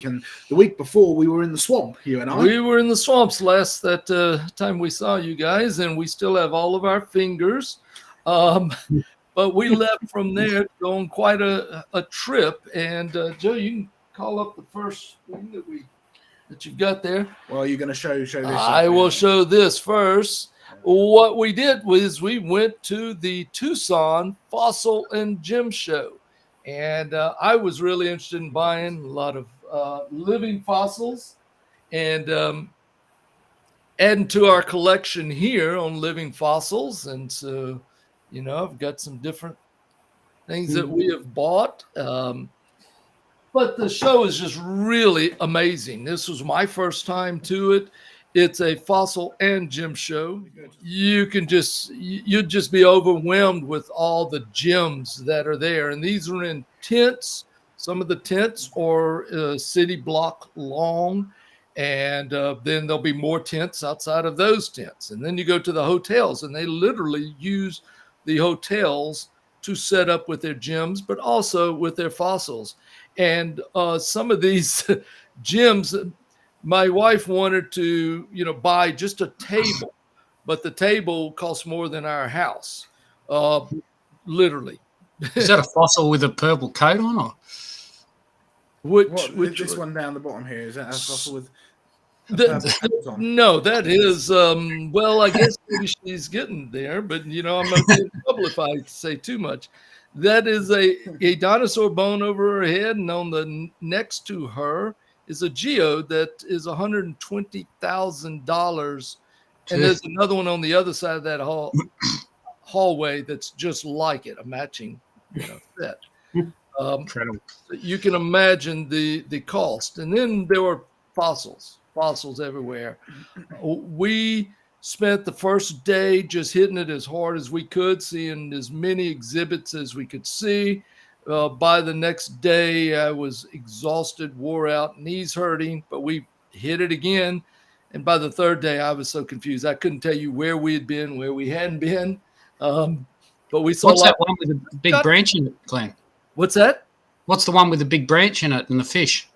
And the week before, we were in the swamp, you and I. We were in the swamps last time we saw you guys, and we still have all of our fingers. But we left from there to go on quite a trip. And Joe, you can call up the first thing that you've got there. Well, you're going to show this. I will show this first. What we did was we went to the Tucson Fossil and Gem Show. And I was really interested in buying a lot of living fossils and adding to our collection here on living fossils. And so, I've got some different things that we have bought. But the show is just really amazing. This was my first time to it. It's a fossil and gem show. You'd just be overwhelmed with all the gems that are there. And these are in tents. Some of the tents are a city block long. And then there'll be more tents outside of those tents. And then you go to the hotels, and they literally use the hotels to set up with their gems, but also with their fossils. And some of these gems, my wife wanted to, buy just a table, but the table costs more than our house, literally. Is that a fossil with a purple coat on, or? Which this one down the bottom here, is that a fossil with a purple coat on? No, that is, well, I guess maybe she's getting there, but, I'm not in trouble if I say too much. That is a dinosaur bone over her head, and on the next to her is a geode that is $120,000. And there's another one on the other side of that hallway that's just like it, a matching set. Incredible. You can imagine the cost. And then there were fossils everywhere. We spent the first day just hitting it as hard as we could, seeing as many exhibits as we could see. By the next day, I was exhausted, wore out, knees hurting, but we hit it again. And by the third day, I was so confused. I couldn't tell you where we had been, where we hadn't been. But we saw. What's that one with the big branch in it, Glenn? What's that? What's the one with the big branch in it and the fish?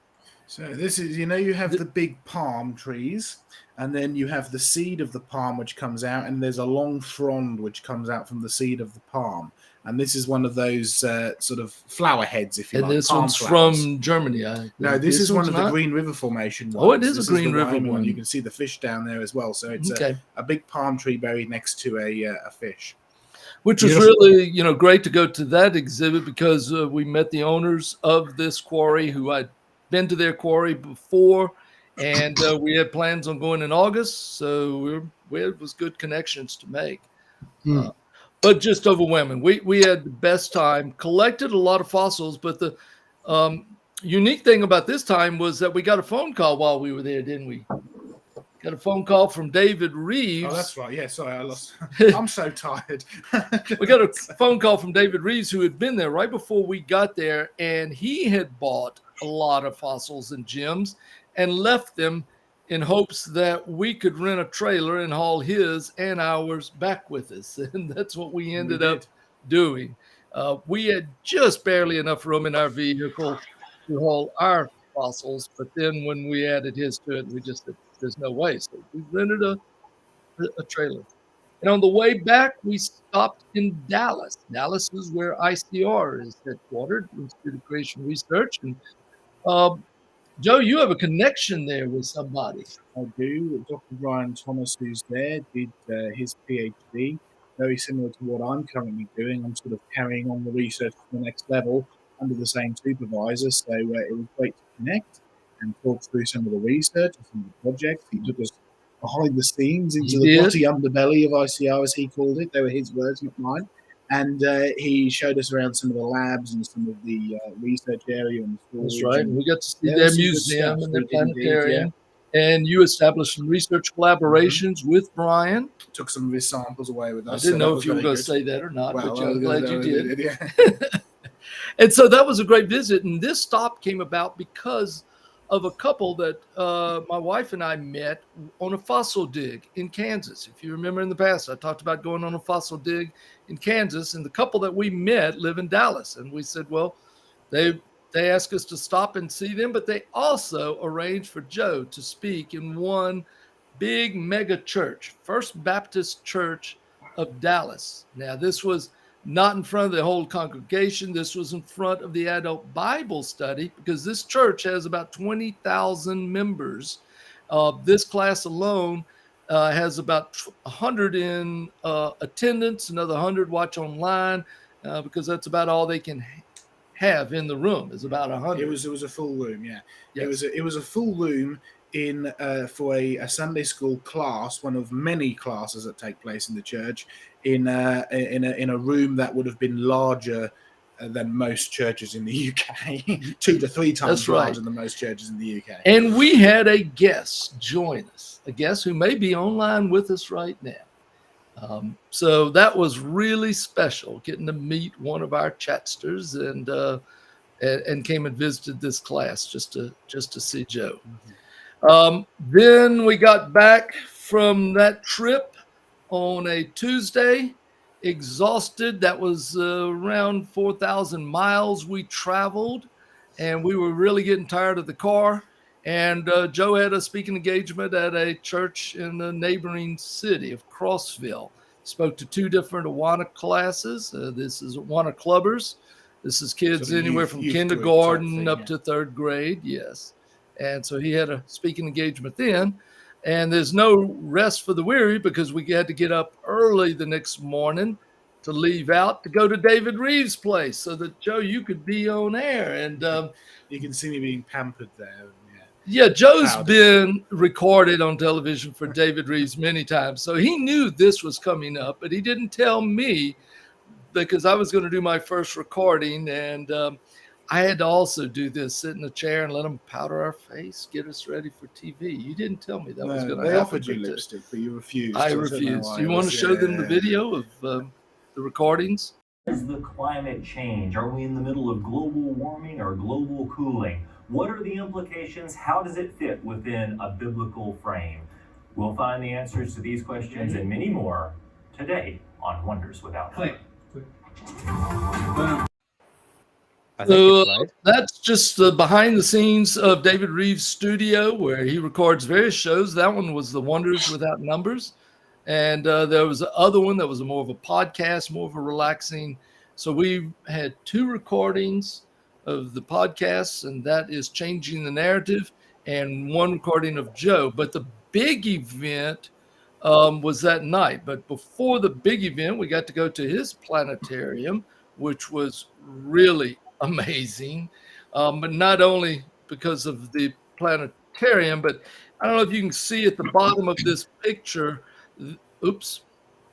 So this is, you have the big palm trees, and then you have the seed of the palm which comes out, and there's a long frond which comes out from the seed of the palm. And this is one of those sort of flower heads, if you like. And this one's flowers. from Germany. No, this is one of the Green River Formation ones. Oh, it is this a Green River one. You can see the fish down there as well. So it's a big palm tree buried next to a fish. Which was really, great to go to that exhibit because we met the owners of this quarry who I'd been to their quarry before, and we had plans on going in August. So it was good connections to make. But just overwhelming. We had the best time, collected a lot of fossils, but the unique thing about this time was that we got a phone call while we were there, didn't we? Got a phone call from David Reeves. Oh, that's right. Yeah, sorry, I lost. I'm so tired. We got a phone call from David Reeves, who had been there right before we got there, and he had bought a lot of fossils and gems and left them in hopes that we could rent a trailer and haul his and ours back with us. And that's what we ended up doing. We had just barely enough room in our vehicle to haul our fossils, but then when we added his to it, we just said, there's no way. So we rented a trailer. And on the way back, we stopped in Dallas. Dallas is where ICR is headquartered, Institute of Creation Research. And Joe, you have a connection there with somebody. I do. Dr. Brian Thomas, who's there, did his PhD, very similar to what I'm currently doing. I'm sort of carrying on the research to the next level under the same supervisor. So it was great to connect and talk through some of the research and some of the projects. He took us behind the scenes into the bloody underbelly of ICR, as he called it. They were his words, not mine. And he showed us around some of the labs and some of the research area. And that's right. And we got to see their museum and their planetarium. And you established some research collaborations with Brian. Took some of his samples away with us. I didn't know if you were going to say that or not, but I'm glad you did. Yeah. And so that was a great visit. And this stop came about because of a couple that my wife and I met on a fossil dig in Kansas. If you remember in the past, I talked about going on a fossil dig in Kansas, and the couple that we met live in Dallas. And we said, well, they they asked us to stop and see them, but they also arranged for Joe to speak in one big mega church, First Baptist Church of Dallas. Now, this was not in front of the whole congregation. This was in front of the adult Bible study, because this church has about 20,000 members. This class alone has about 100 in attendance, another 100 watch online, because that's about all they can have in the room, is about 100. It was a full room, yeah. Yes. It was a full room in for a Sunday school class, one of many classes that take place in the church, in a room that would have been larger than most churches in the UK, 2 to 3 times That's right. larger than most churches in the UK. And we had a guest join us, a guest who may be online with us right now. So that was really special, getting to meet one of our chatsters, and came and visited this class just to see Joe. Then we got back from that trip on a Tuesday, exhausted. That was around 4,000 miles we traveled, and we were really getting tired of the car. And Joe had a speaking engagement at a church in the neighboring city of Crossville. Spoke to 2 different Awana classes. This is Awana Clubbers. This is kids Sort of anywhere youth from group kindergarten type thing, up yeah. to 3rd grade. Yes. And so he had a speaking engagement then. And there's no rest for the weary, because we had to get up early the next morning to leave out to go to David Reeves' place so that, Joe, you could be on air. And You can see me being pampered there. yeah, Joe's Proud. been recorded on television for David Reeves many times. So he knew this was coming up, but he didn't tell me, because I was going to do my first recording. And I had to also do this, sit in a chair and let them powder our face, get us ready for TV. You didn't tell me that was going to happen. They offered you lipstick, but you refused. I so don't know refused. why Do you it want to was- show them the yeah. video of the recordings? Is the climate change? Are we in the middle of global warming or global cooling? What are the implications? How does it fit within a biblical frame? We'll find the answers to these questions and many more today on Wonders Without Number. I think it played. That's just the behind the scenes of David Reeves' studio, where he records various shows. That one was the Wonders Without Numbers. And there was the other one that was more of a podcast, more of a relaxing. So we had 2 recordings of the podcasts, and that is Changing the Narrative, and 1 recording of Joe. But the big event was that night. But before the big event, we got to go to his planetarium, which was really amazing. But not only because of the planetarium, but I don't know if you can see at the bottom of this picture.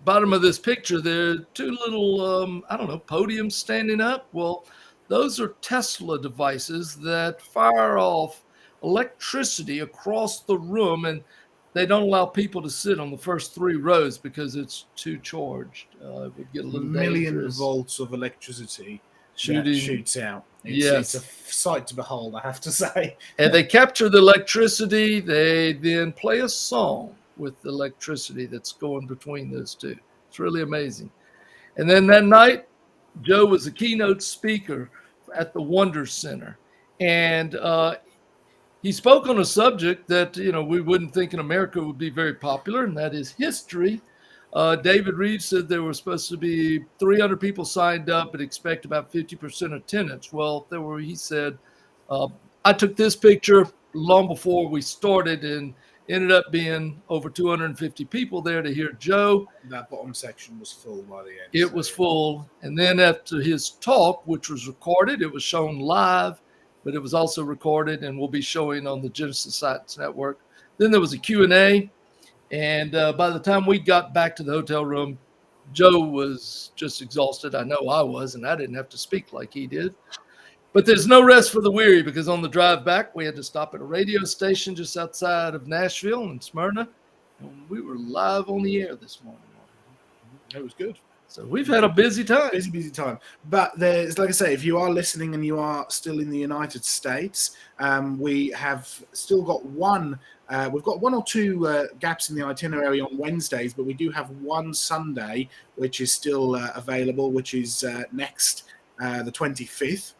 Bottom of this picture, there are 2 little, I don't know, podiums standing up. Well, those are Tesla devices that fire off electricity across the room, and they don't allow people to sit on the first 3 rows because it's too charged. It would get a little million dangerous. volts of electricity Shooting. that shoots out. Yes. It's a sight to behold, I have to say. And they capture the electricity. They then play a song with the electricity that's going between those 2. It's really amazing. And then that night, Joe was a keynote speaker at the Wonder Center. And he spoke on a subject that, we wouldn't think in America would be very popular, and that is history. David Reeves said there were supposed to be 300 people signed up, but expect about 50% attendance. Well, he said, I took this picture long before we started, and ended up being over 250 people there to hear Joe. That bottom section was full by the end. It was full. And then after his talk, which was recorded, it was shown live, but it was also recorded and will be showing on the Genesis Science Network. Then there was a Q&A. And by the time we got back to the hotel room, Joe was just exhausted. I know I was, and I didn't have to speak like he did. But there's no rest for the weary, because on the drive back, we had to stop at a radio station just outside of Nashville and Smyrna. And we were live on the air this morning. It was good. So we've had a busy time. Busy time. But there's, like I say, if you are listening and you are still in the United States, we have still got we've got 1 or 2 gaps in the itinerary on Wednesdays, but we do have one Sunday, which is still available, which is next the 25th,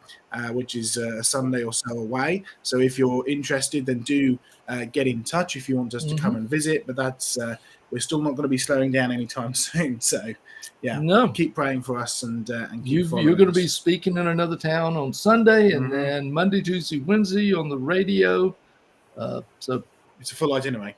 which is a Sunday or so away. So if you're interested, then do get in touch if you want us to come and visit. But that's we're still not going to be slowing down anytime soon. So yeah, No. keep praying for us and keep You're going to be us. speaking in another town on Sunday, and then Monday, Tuesday, Wednesday on the radio. So it's a full itinerary.